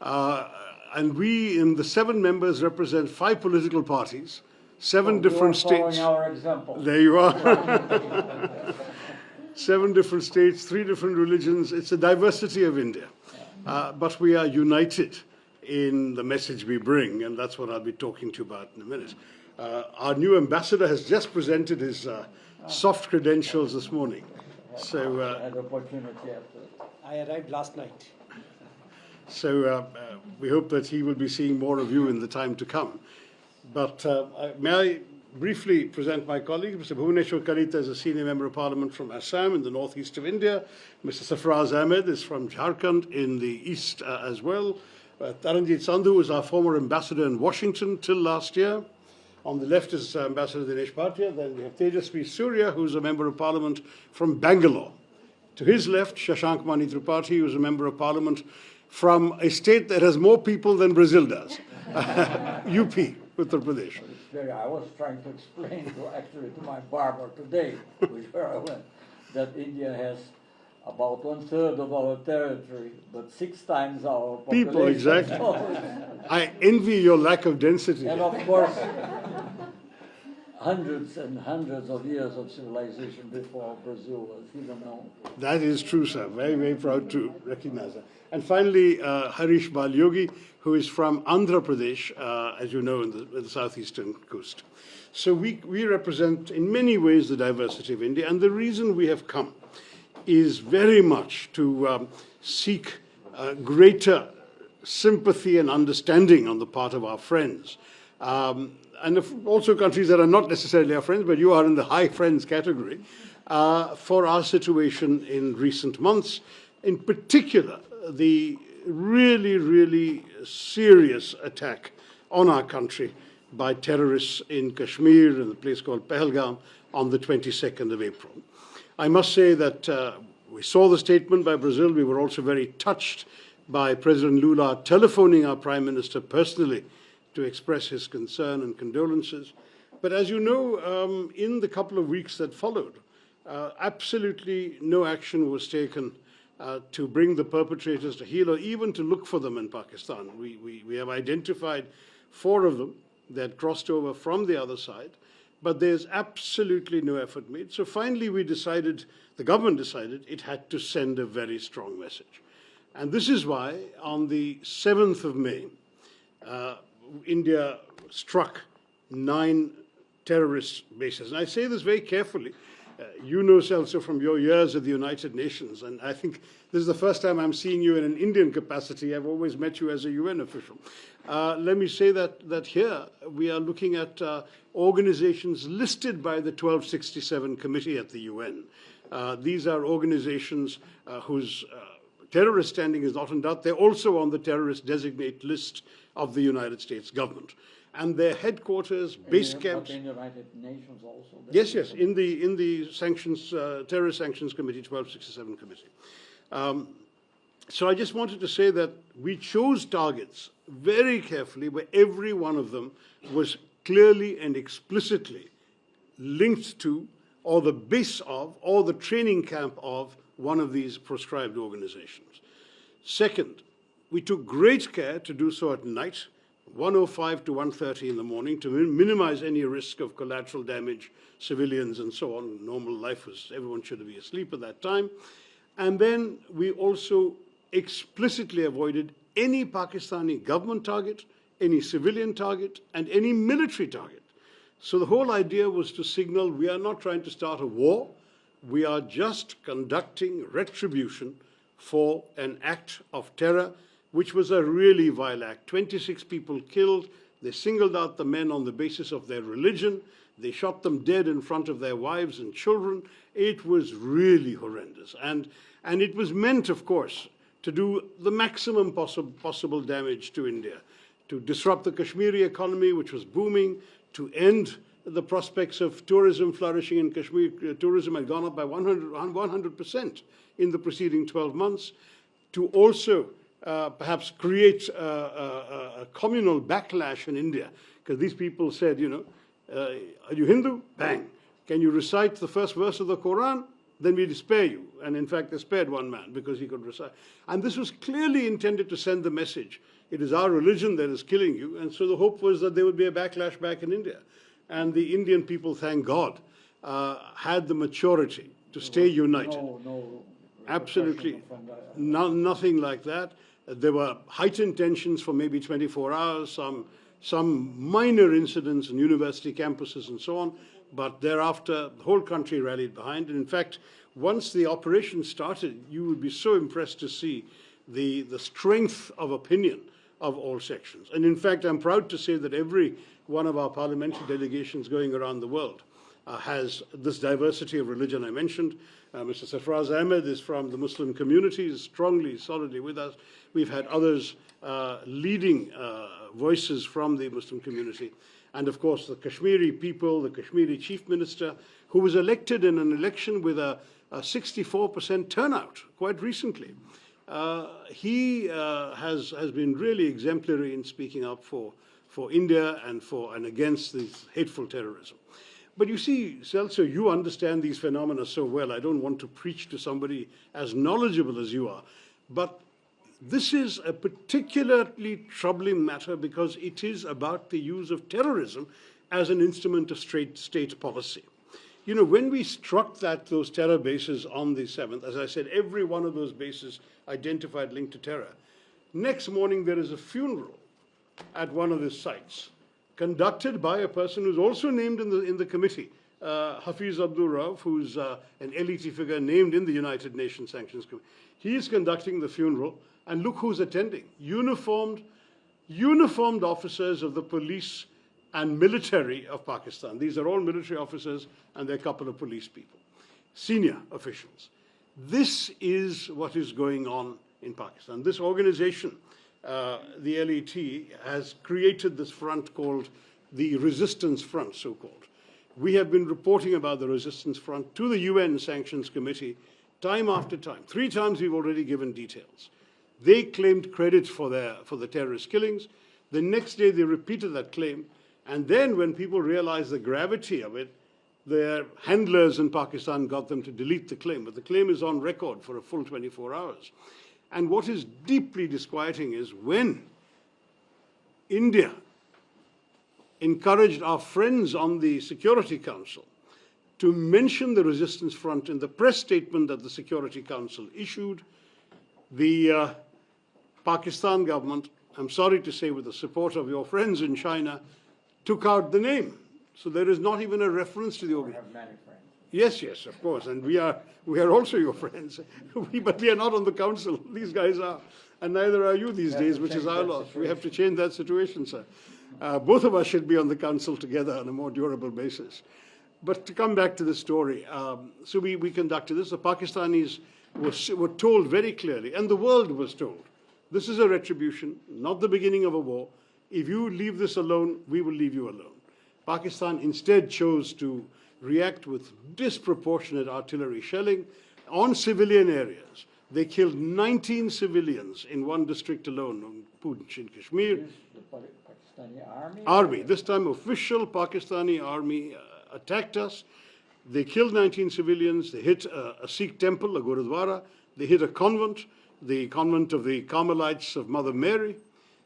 And we, in the 7 members, represent 5 political parties, 7 different states. Our example. There you are. 7 different states, 3 different religions. It's a diversity of India. But we are united in the message we bring, and that's what I'll be talking to you about in a minute. Our new ambassador has just presented his soft credentials this morning. So I had opportunity after. I arrived last night. So we hope that he will be seeing more of you in the time to come. But may I briefly present my colleague, Mr. Bhuvaneshwar Kalita is a senior member of parliament from Assam in the northeast of India. Mr. Sarfaraz Ahmed is from Jharkhand in the east as well. Taranjit Sandhu is our former ambassador in Washington till last year. On the left is Ambassador Dinesh Bhatia. Then we have Tejasvi Surya, who's a member of parliament from Bangalore. To his left, Shashank Mani Tripathi, who's a member of parliament from a state that has more people than Brazil does, UP, Uttar Pradesh. I was trying to explain to my barber today, where I went, that India has about 1/3 of our territory, but 6 times our population. People, exactly. I envy your lack of density. And of course, hundreds and hundreds of years of civilization before Brazil was even known. That is true, sir. Very, very proud to recognize that. And finally, Harish Balyogi, who is from Andhra Pradesh, as you know, in the southeastern coast. So we represent, in many ways, the diversity of India. And the reason we have come is very much to seek greater sympathy and understanding on the part of our friends. And also countries that are not necessarily our friends, but you are in the high friends category, for our situation in recent months. In particular, the really, really serious attack on our country by terrorists in Kashmir, in a place called Pahalgam, on the 22nd of April. I must say that we saw the statement by Brazil. We were also very touched by President Lula telephoning our Prime Minister personally to express his concern and condolences. But as you know, in the couple of weeks that followed, absolutely no action was taken to bring the perpetrators to heel or even to look for them in Pakistan. We have identified 4 of them that crossed over from the other side, but there's absolutely no effort made. So finally we decided, the government decided, it had to send a very strong message. And this is why on the 7th of May, India struck 9 terrorist bases. And I say this very carefully. You know, also from your years at the United Nations, and I think this is the first time I'm seeing you in an Indian capacity. I've always met you as a UN official. Let me say that here we are looking at organizations listed by the 1267 Committee at the UN. These are organizations whose terrorist standing is not in doubt. They're also on the terrorist designate list of the United States government. And their headquarters, base camps. In the United Nations also. Yes, in the sanctions, terrorist sanctions committee, 1267 committee. So I just wanted to say that we chose targets very carefully, where every one of them was clearly and explicitly linked to, or the base of, or the training camp of one of these proscribed organizations. Second, we took great care to do so at night, 1:05 to 1:30 in the morning, to minimize any risk of collateral damage, civilians and so on. Normal life was, everyone should be asleep at that time. And then we also explicitly avoided any Pakistani government target, any civilian target, and any military target. So the whole idea was to signal we are not trying to start a war, we are just conducting retribution for an act of terror, which was a really vile act. 26 people killed. They singled out the men on the basis of their religion. They shot them dead in front of their wives and children. It was really horrendous. And it was meant, of course, to do the maximum possible damage to India, to disrupt the Kashmiri economy, which was booming, to end the prospects of tourism flourishing in Kashmir. Tourism had gone up by 100% in the preceding 12 months, to also perhaps create a communal backlash in India, because these people said, you know, are you Hindu? Bang. Can you recite the first verse of the Quran? then we'd spare you. And in fact, they spared one man because he could recite. And this was clearly intended to send the message, it is our religion that is killing you. And so the hope was that there would be a backlash back in India. And the Indian people, thank God, had the maturity to stay united. No Absolutely. Nothing like that. There were heightened tensions for maybe 24 hours, some minor incidents in university campuses and so on, but thereafter the whole country rallied behind. And in fact, once the operation started, you would be so impressed to see the strength of opinion of all sections. And in fact, I'm proud to say that every one of our parliamentary delegations going around the world has this diversity of religion I mentioned. Mr. Sarfraz Ahmed is from the Muslim community, is strongly, solidly with us. We've had others leading voices from the Muslim community. And of course, the Kashmiri people, the Kashmiri chief minister, who was elected in an election with a 64% turnout quite recently. He has been really exemplary in speaking up for India and against this hateful terrorism. But you see, Celso, you understand these phenomena so well. I don't want to preach to somebody as knowledgeable as you are. But this is a particularly troubling matter because it is about the use of terrorism as an instrument of state policy. You know, when we struck those terror bases on the 7th, as I said, every one of those bases identified linked to terror. Next morning, there is a funeral at one of the sites, conducted by a person who's also named in the committee, Hafiz Abdul Rauf, who's an elite figure named in the United Nations Sanctions Committee. He is conducting the funeral, and look who's attending. Uniformed officers of the police and military of Pakistan. These are all military officers, and there are a couple of police people, senior officials. This is what is going on in Pakistan. This organization, the LET, has created this front called the Resistance Front, so-called. We have been reporting about the Resistance Front to the UN Sanctions Committee time after time. 3 times we've already given details. They claimed credit for the terrorist killings. The next day they repeated that claim. And then when people realized the gravity of it, their handlers in Pakistan got them to delete the claim. But the claim is on record for a full 24 hours. And what is deeply disquieting is when India encouraged our friends on the Security Council to mention the Resistance Front in the press statement that the Security Council issued, the Pakistan government, I'm sorry to say with the support of your friends in China, took out the name. So there is not even a reference to the organization. I have many friends. Yes, of course, and we are also your friends. But we are not on the council. These guys are, and neither are you these days, which is our loss. We have to change that situation, sir. Both of us should be on the council together on a more durable basis. But to come back to the story, so we conducted this. The Pakistanis were told very clearly, and the world was told, this is a retribution, not the beginning of a war. If you leave this alone, we will leave you alone. Pakistan instead chose to react with disproportionate artillery shelling on civilian areas. They killed 19 civilians in one district alone, on Poonch in Kashmir. The Pakistani Army. This time official Pakistani army attacked us. They killed 19 civilians. They hit a Sikh temple, a Gurudwara. They hit a convent, the convent of the Carmelites of Mother Mary.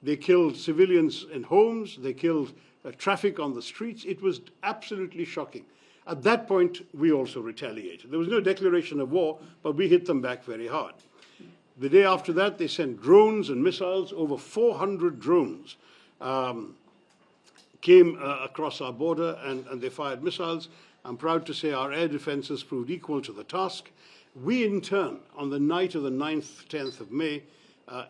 They killed civilians in homes. They killed traffic on the streets. It was absolutely shocking. At that point, we also retaliated. There was no declaration of war, but we hit them back very hard. The day after that, they sent drones and missiles. Over 400 drones came across our border, and they fired missiles. I'm proud to say our air defenses proved equal to the task. We, in turn, on the night of the 9th, 10th of May,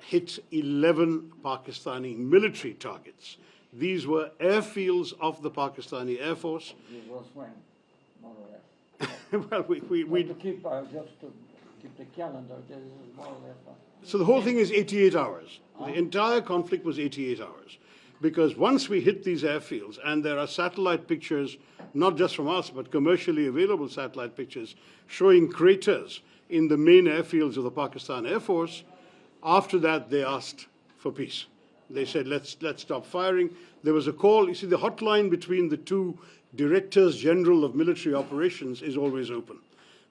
hit 11 Pakistani military targets. These were airfields of the Pakistani Air Force. It was when, more or less. Well, we to keep the calendar, this is more or less. So the whole thing is 88 hours. The entire conflict was 88 hours. Because once we hit these airfields, and there are satellite pictures, not just from us, but commercially available satellite pictures, showing craters in the main airfields of the Pakistan Air Force, after that they asked for peace. They said, let's stop firing. There was a call. You see, the hotline between the two directors general of military operations is always open.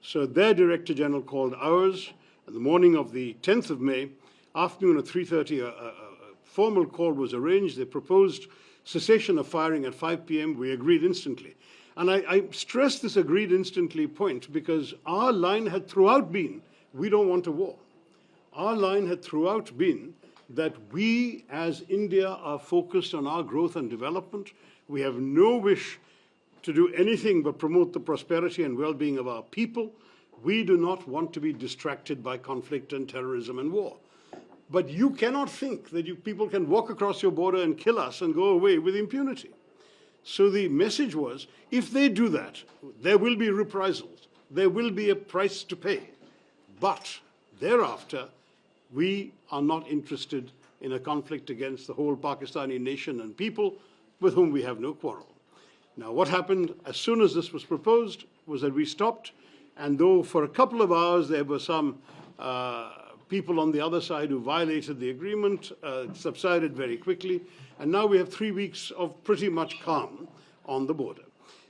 So their Director General called ours in the morning of the 10th of May, afternoon at 3:30, a formal call was arranged. They proposed cessation of firing at 5 p.m. We agreed instantly. And I stress this agreed instantly point because our line had throughout been, we don't want a war. Our line had throughout been that we as India are focused on our growth and development. We have no wish to do anything but promote the prosperity and well-being of our people. We do not want to be distracted by conflict and terrorism and war. But you cannot think that you people can walk across your border and kill us and go away with impunity. So the message was, if they do that, there will be reprisals. There will be a price to pay. But thereafter, we are not interested in a conflict against the whole Pakistani nation and people with whom we have no quarrel. Now, what happened as soon as this was proposed was that we stopped, and though for a couple of hours there were some people on the other side who violated the agreement, it subsided very quickly, and now we have 3 weeks of pretty much calm on the border.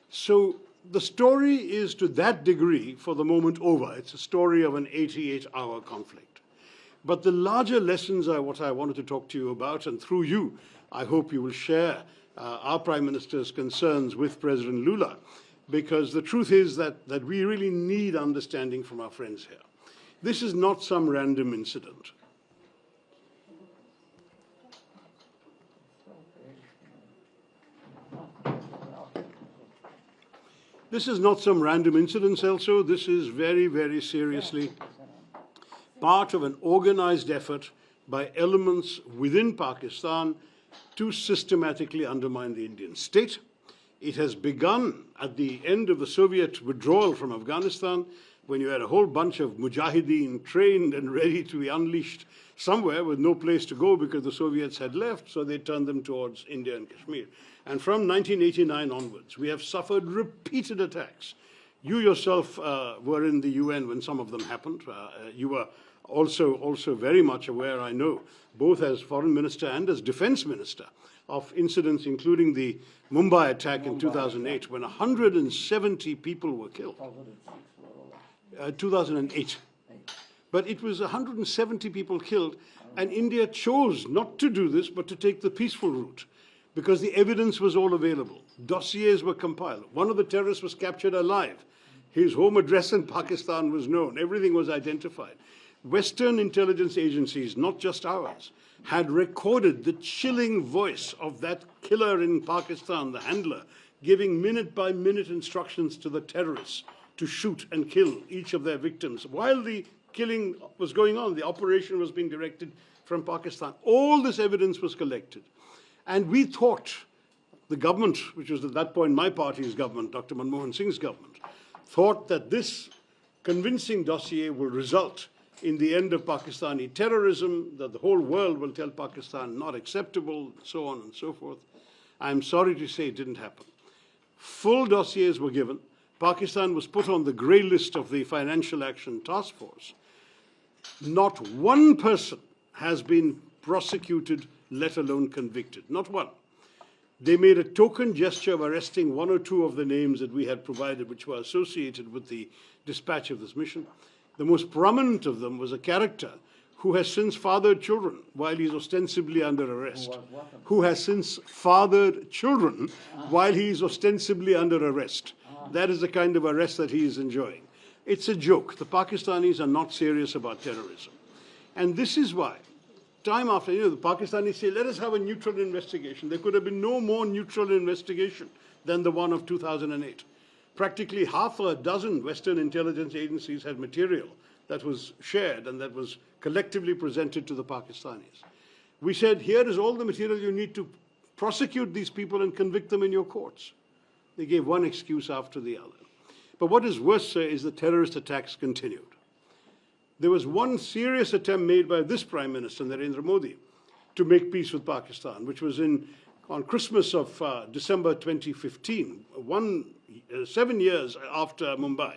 So the story is to that degree, for the moment, over. It's a story of an 88-hour conflict. But the larger lessons are what I wanted to talk to you about, and through you, I hope you will share our Prime Minister's concerns with President Lula, because the truth is that we really need understanding from our friends here. This is not some random incident. This is not some random incident, also. This is very, very seriously part of an organized effort by elements within Pakistan to systematically undermine the Indian state. It has begun at the end of the Soviet withdrawal from Afghanistan, when you had a whole bunch of mujahideen trained and ready to be unleashed somewhere with no place to go because the Soviets had left, so they turned them towards India and Kashmir. And from 1989 onwards, we have suffered repeated attacks. You yourself were in the UN when some of them happened. You were also very much aware, I know, both as Foreign Minister and as Defense Minister, of incidents including the Mumbai attack in 2008, when 170 people were killed. 2008. But it was 170 people killed, and India chose not to do this, but to take the peaceful route, because the evidence was all available. Dossiers were compiled. One of the terrorists was captured alive. His home address in Pakistan was known. Everything was identified. Western intelligence agencies, not just ours, had recorded the chilling voice of that killer in Pakistan, the handler, giving minute-by-minute instructions to the terrorists to shoot and kill each of their victims. While the killing was going on, the operation was being directed from Pakistan. All this evidence was collected. And we thought, the government, which was at that point my party's government, Dr. Manmohan Singh's government, thought that this convincing dossier will result in the end of Pakistani terrorism, that the whole world will tell Pakistan not acceptable, so on and so forth. I'm sorry to say it didn't happen. Full dossiers were given. Pakistan was put on the grey list of the Financial Action Task Force. Not one person has been prosecuted, let alone convicted. Not one. They made a token gesture of arresting one or two of the names that we had provided, which were associated with the dispatch of this mission. The most prominent of them was a character who has since fathered children while he's ostensibly under arrest. Who has since fathered children while he is ostensibly under arrest. That is the kind of arrest that he is enjoying. It's a joke. The Pakistanis are not serious about terrorism. And this is why, time after, the Pakistanis say, let us have a neutral investigation. There could have been no more neutral investigation than the one of 2008. Practically half a dozen Western intelligence agencies had material that was shared and that was collectively presented to the Pakistanis. We said, here is all the material you need to prosecute these people and convict them in your courts. They gave one excuse after the other. But what is worse, sir, is the terrorist attacks continued. There was one serious attempt made by this Prime Minister, Narendra Modi, to make peace with Pakistan, which was on Christmas of December 2015, 7 years after Mumbai.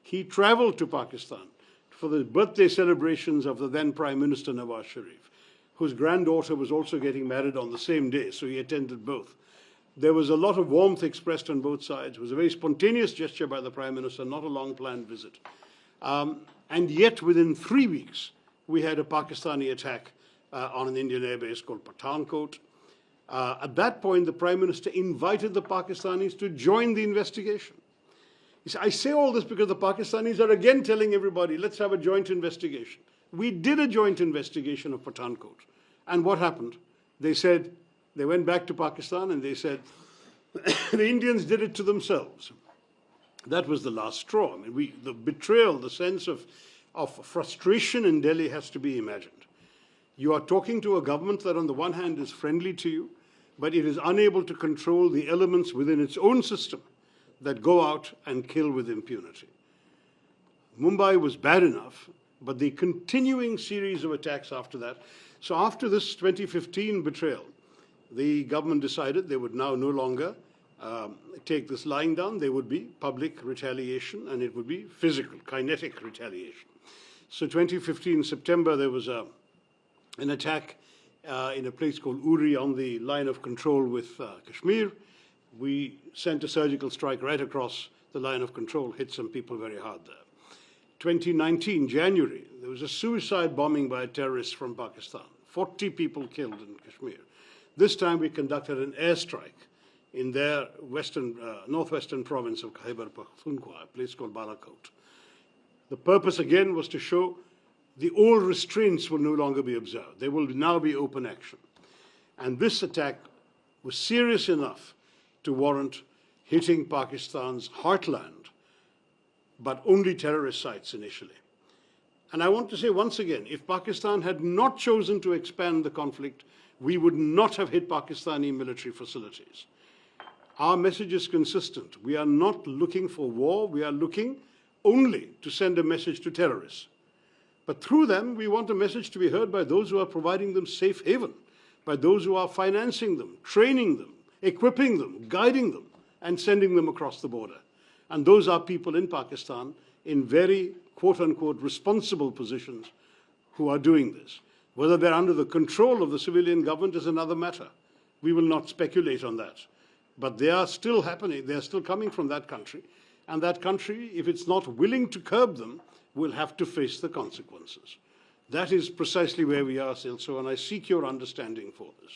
He traveled to Pakistan for the birthday celebrations of the then Prime Minister Nawaz Sharif, whose granddaughter was also getting married on the same day, so he attended both. There was a lot of warmth expressed on both sides. It was a very spontaneous gesture by the Prime Minister, not a long-planned visit. And yet, within 3 weeks, we had a Pakistani attack on an Indian airbase called Pathankot. At that point, the Prime Minister invited the Pakistanis to join the investigation. I say all this because the Pakistanis are again telling everybody, let's have a joint investigation. We did a joint investigation of Pathankot. And what happened? They said, they went back to Pakistan and they said, the Indians did it to themselves. That was the last straw. I mean, the betrayal, the sense of frustration in Delhi has to be imagined. You are talking to a government that on the one hand is friendly to you, but it is unable to control the elements within its own system that go out and kill with impunity. Mumbai was bad enough, but the continuing series of attacks after that. So after this 2015 betrayal, the government decided they would now no longer take this lying down. There would be public retaliation, and it would be physical, kinetic retaliation. So 2015 September, there was an attack in a place called Uri on the line of control with Kashmir. We sent a surgical strike right across the line of control, hit some people very hard there. 2019, January, there was a suicide bombing by terrorists from Pakistan. 40 people killed in Kashmir. This time we conducted an airstrike in their northwestern province of Khyber Pakhtunkhwa, a place called Balakot. The purpose again was to show the old restraints will no longer be observed. There will now be open action. And this attack was serious enough to warrant hitting Pakistan's heartland, but only terrorist sites initially. And I want to say once again, if Pakistan had not chosen to expand the conflict, we would not have hit Pakistani military facilities. Our message is consistent. We are not looking for war. We are looking only to send a message to terrorists. But through them, we want a message to be heard by those who are providing them safe haven, by those who are financing them, training them, equipping them, guiding them, and sending them across the border. And those are people in Pakistan in very, quote-unquote, responsible positions who are doing this. Whether they're under the control of the civilian government is another matter. We will not speculate on that. But they are still happening, they are still coming from that country. And that country, if it's not willing to curb them, will have to face the consequences. That is precisely where we are, Silso, and I seek your understanding for this.